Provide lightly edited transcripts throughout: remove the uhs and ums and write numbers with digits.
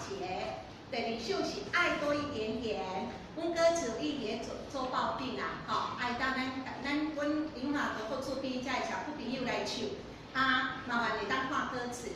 节。第二首是爱多一点点，阮哥只有一点做报病啦，吼，爱当阮永华的好厝边在小朋友来唱，麻烦你当看歌词。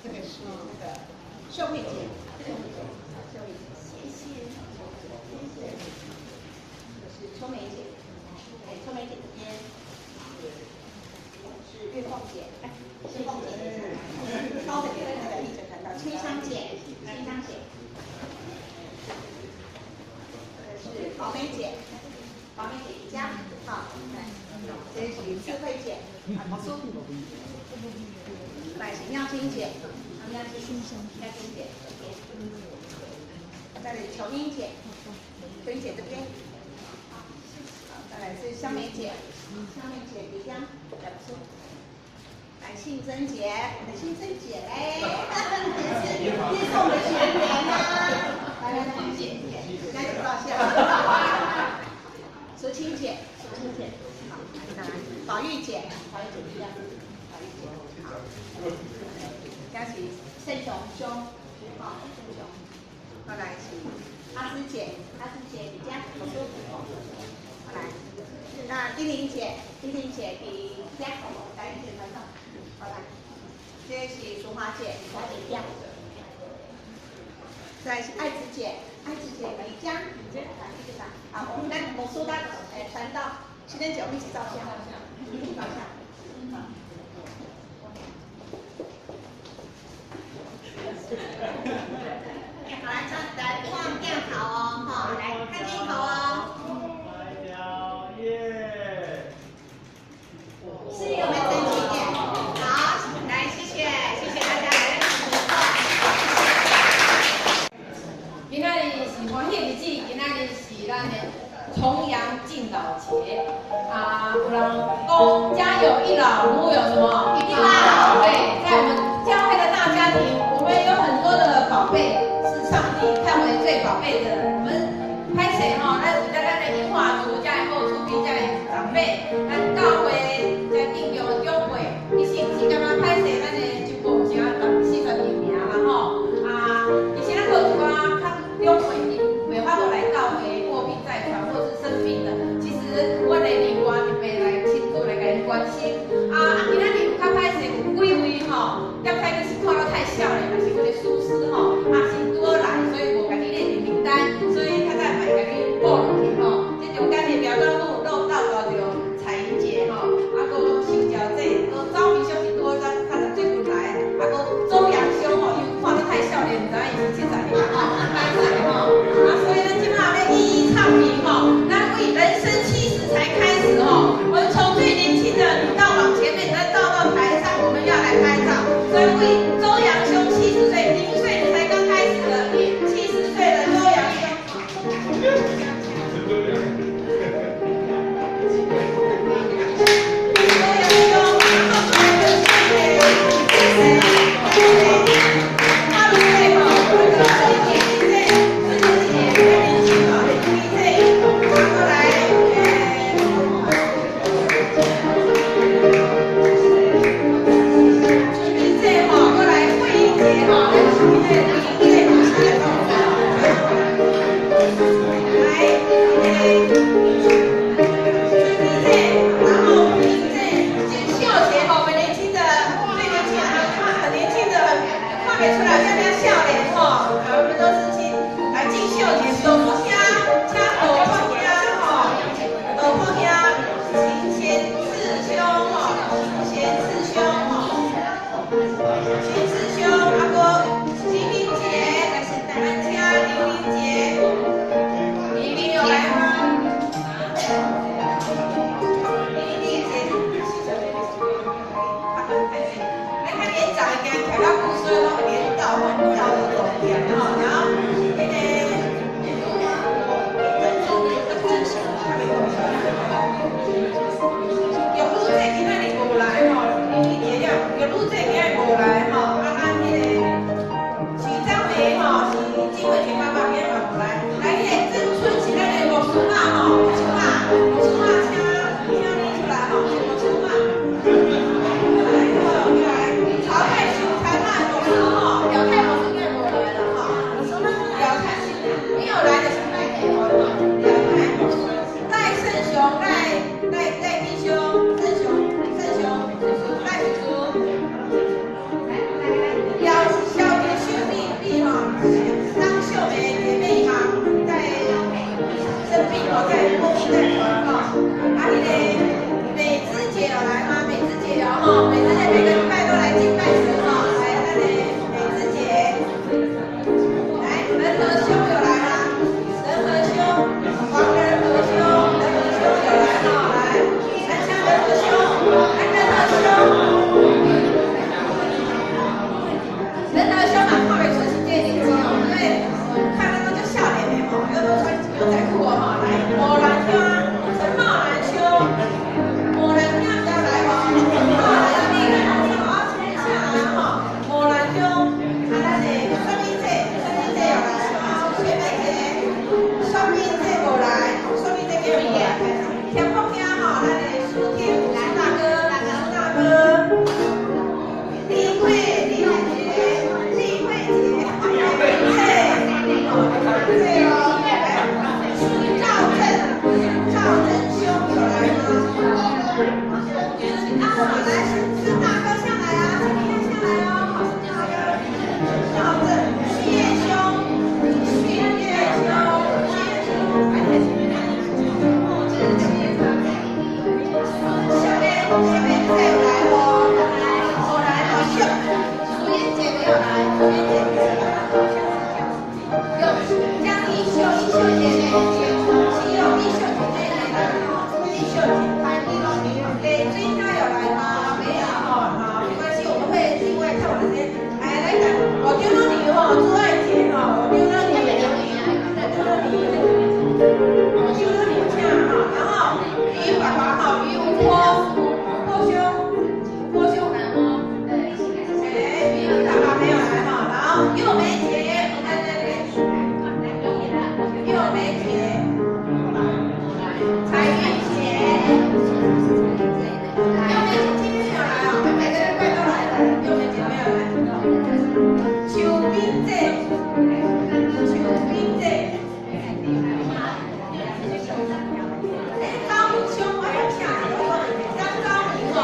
这个是那个秀慧姐，秀慧姐，谢谢。这是秋梅姐，秋梅姐这边是月凤姐，月凤姐，高的那个一直谈到清香姐，清香姐。是宝梅姐，宝梅姐瑜伽，好，这是智慧姐，好舒服。来是妙晶姐，妙晶姐，再来琼英姐，琼英姐这边，好，再来是香梅姐，香梅姐瑜伽，来不舒服。来信珍姐，我的信珍姐嘞，也是我们的学员啊。来，姐，来介绍一下。淑清姐，好，再来，宝玉姐，宝玉姐一样，宝玉姐，好。嘉琪，盛雄兄，好，盛雄。后来是阿芝姐，比较好舒服。后来，那丁玲姐比较好，来一点来上。好来，这是淑华姐一样。再来是爱子姐瑜伽，来一个打。好，我们来魔术单传到7点9，一起照相，一起照相。好，来放镜头哦，好，来看镜头哦。来了耶！是有没有真纪念？好，来谢谢大家来今仔日是欢喜日子，今仔日是咱的重阳敬老节啊！有人讲家有一老，如有什么一宝？对，在我们教会的大家庭，我们有很多的宝贝，是上帝看为最宝贝的。我们拍摄吼，咱为咱的英华族，才会好出边，才会长辈，咱教会在定用长辈，伊是毋是干嘛拍摄咱的就无啥四川有名啦吼啊？其实咱好一寡较长辈，伊袂法度来教会卧病在床或是生病的，其实阮的另外一边来亲自来甲因关心啊。今仔日有较歹势有几位吼，要开始是看到太少年，也是阮的疏失吼，啊是拄好来，所以无甲你列入名单，所以较早卖甲你报落去吼。这中间的表彰录到着彩云姐吼，啊个新交这个招明兄是拄好咱较早最近来，啊个周阳兄吼，因为看到太少年，毋知伊是70年吼，歹势吼，啊所以咱今嘛要一一唱评吼，咱为人生70才开始吼，我们从最年轻的你到往前面，再到台上，我们要来拍照，所以为周阳兄70岁，0岁才刚开始的70岁的周阳兄。哈，每个礼拜都来敬拜神哈，来那里美芝姐，来仁和兄有来吗？仁和兄，黄仁和兄，仁和兄有来哈，来南腔仁和兄，南仁和兄，仁和兄嘛，看袂出是这年纪哦，因为看那个就笑脸的吼，又都穿牛仔裤哦哈，来某人兄，陈茂兰兄，某人兄要来吼，茂兰兄，你看我要签下来哈，某人兄，啊咱的双面姐有来哈，薛妹姐，双面姐无来，双面姐叫你来，天凤兄哈，咱的苏天苏大哥，李慧姐，对哦，赵正兄有来吗？来，是大哥下来啊，今天下来哦，好，是大哥。赵正，旭业兄，小妹再有来哦，我来好秀，淑妍姐没有来，淑妍姐没有来。江一秀姐妹，只有一秀姐妹来了，一秀姐，累追她有来吗？没有好，没关系，我们会另外看我的先。来讲，我丢了你哦，朱爱杰哈，我丢了你，这样哈，然后于爸爸哈，于郭兄来吗？于爸爸没有来哈，然后又梅姐，又梅姐，彩云姐，又梅姐今天没有来哦，每个礼拜都来的，又梅姐没有来。秋冰姐，高明兄，我要请张高明哦，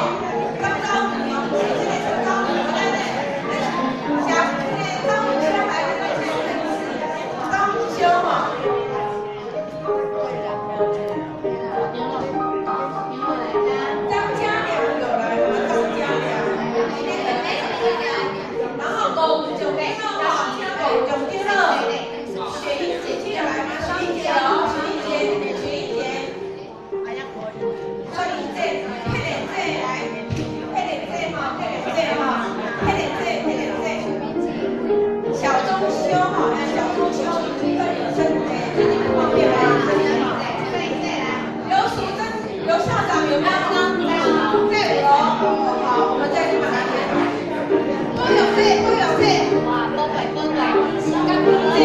这个是高明，我在那，小高明兄来这个请高明兄哦。张家良有来吗？张家良，然后狗就没有哈，狗就丢了。雪英姐姐有来吗？雪英姐哦，雪英姐，双英姐，佩莲姐来，佩莲姐哈，小中修哈，小中修，最近不方便吗？有淑珍，有校长有没有？在5楼，好，我们再去把它接好。都有这，干爹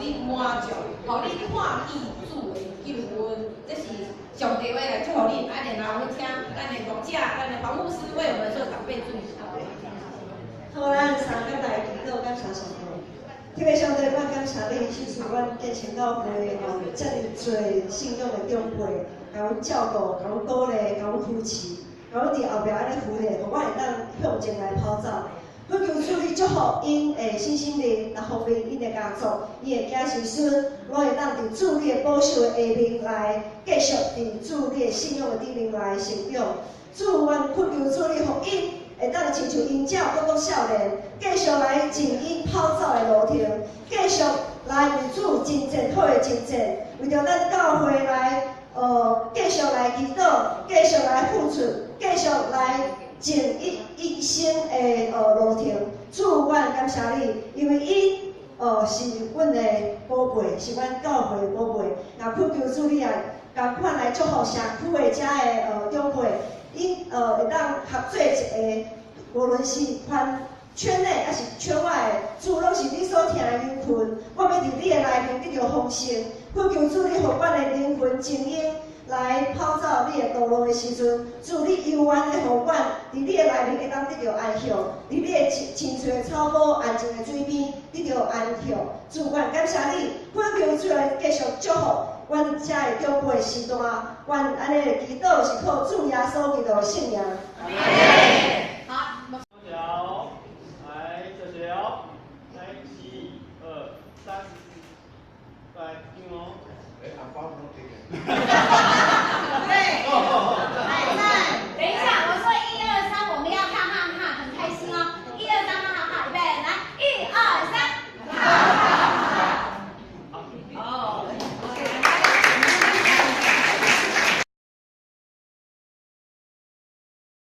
你满足，互你看见主的救恩，这是上帝要来祝福你。啊，然后我请咱的牧者、咱的黄牧师为我们做长辈祝福。好，咱三个来祈祷，感谢上帝。特别上帝，我感谢你，是阮建成教会遮尔侪信仰的长辈，甲阮照顾，甲阮鼓励，甲阮扶持，甲阮伫后壁安尼扶咧，互我会当向前来跑走。我求主你祝福因的新心灵，各方面因的家族，伊的子是孙，我会当伫主你的保守的下面来继续伫主你的信仰的里面来成长。主，阮恳求主你福音。会当亲像鹰鸟搁少年，继续来前因跑走的路程，继续来为主真正好的征战，为着咱教会来继续来祈祷，继续来付出，继续来尽一生的路程。主，阮感谢你，因为伊是阮的宝贝，是阮教会的宝贝。也恳求主你来共款来祝福社区的遮的长辈。因会当合作一个，无论是圈内还是圈外的，主拢是你所听的灵魂。我要伫你的内面得到丰盛，恳求主你互阮的灵魂精英来跑走你的道路的时阵，主你悠远的互阮伫你的内面会当得到安息，伫你的青翠的草坡、安静的水边得到安息。主，阮感谢你，恳求主来继续祝福。阮遮的长辈时代，阮安尼的祈祷是靠主耶稣基督的圣名。